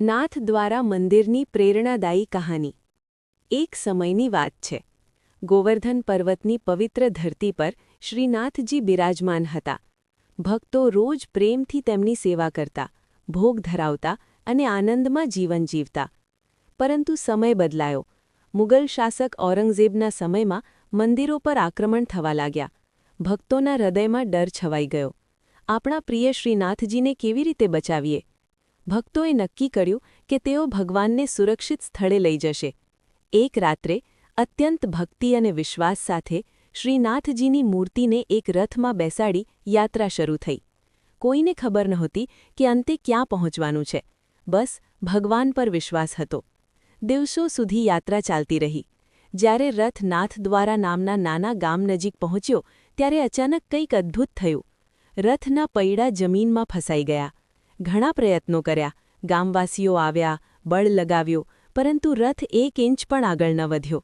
નાથ દ્વારા મંદિરની પ્રેરણાદાયી કહાની। એક સમયની વાત છે। ગોવર્ધન પર્વતની પવિત્ર ધરતી પર શ્રીનાથજી બિરાજમાન હતા। ભક્તો રોજ પ્રેમથી તેમની સેવા કરતા, ભોગ ધરાવતા અને આનંદમાં જીવન જીવતા। પરંતુ સમય બદલાયો। મુગલ શાસક ઔરંગઝેબના સમયમાં મંદિરો પર આક્રમણ થવા લાગ્યા। ભક્તોના હૃદયમાં ડર છવાઈ ગયો। આપણા પ્રિય શ્રીનાથજીને કેવી રીતે બચાવીએ? ભક્તોએ નક્કી કર્યું કે તેઓ ભગવાનને સુરક્ષિત સ્થળે લઈ જશે। એક રાત્રે અત્યંત ભક્તિ અને વિશ્વાસ સાથે શ્રીનાથજીની મૂર્તિને એક રથમાં બેસાડી યાત્રા શરૂ થઈ। કોઈને ખબર નહોતી કે અંતે ક્યાં પહોંચવાનું છે, બસ ભગવાન પર વિશ્વાસ હતો। દિવસો સુધી યાત્રા ચાલતી રહી। જ્યારે રથ નાથ દ્વારા નામના નાના ગામ નજીક પહોંચ્યો ત્યારે અચાનક કંઈક અદ્ભુત થયું। રથના પૈડા જમીનમાં ફસાઈ ગયા। ઘણા પ્રયત્નો કર્યા, ગામવાસીઓ આવ્યા, બળ લગાવ્યો, પરંતુ રથ 1 ઇંચ પણ આગળ ન વધ્યો।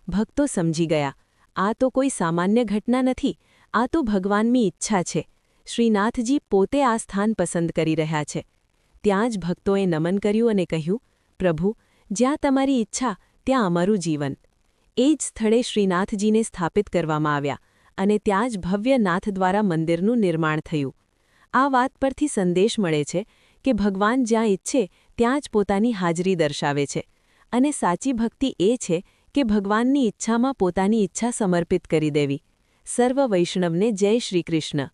ભક્તો સમજી ગયા, આ તો કોઈ સામાન્ય ઘટના નથી, આ તો ભગવાનની ઈચ્છા છે। શ્રીનાથજી પોતે આ સ્થાન પસંદ કરી રહ્યા છે। ત્યાં જ ભક્તોએ નમન કર્યું અને કહ્યું, પ્રભુ, જ્યાં તમારી ઈચ્છા ત્યાં અમારું જીવન। એ જ સ્થળે શ્રીનાથજીને સ્થાપિત કરવામાં આવ્યા અને ત્યાં જ ભવ્ય નાથ દ્વારા મંદિરનું નિર્માણ થયું। આ વાત પરથી સંદેશ મળે છે કે ભગવાન જ્યાં ઈચ્છે ત્યાં જ પોતાની હાજરી દર્શાવે છે અને સાચી ભક્તિ એ છે કે ભગવાનની ઈચ્છામાં પોતાની ઈચ્છા સમર્પિત કરી દેવી। સર્વ વૈષ્ણવને જય શ્રી કૃષ્ણ।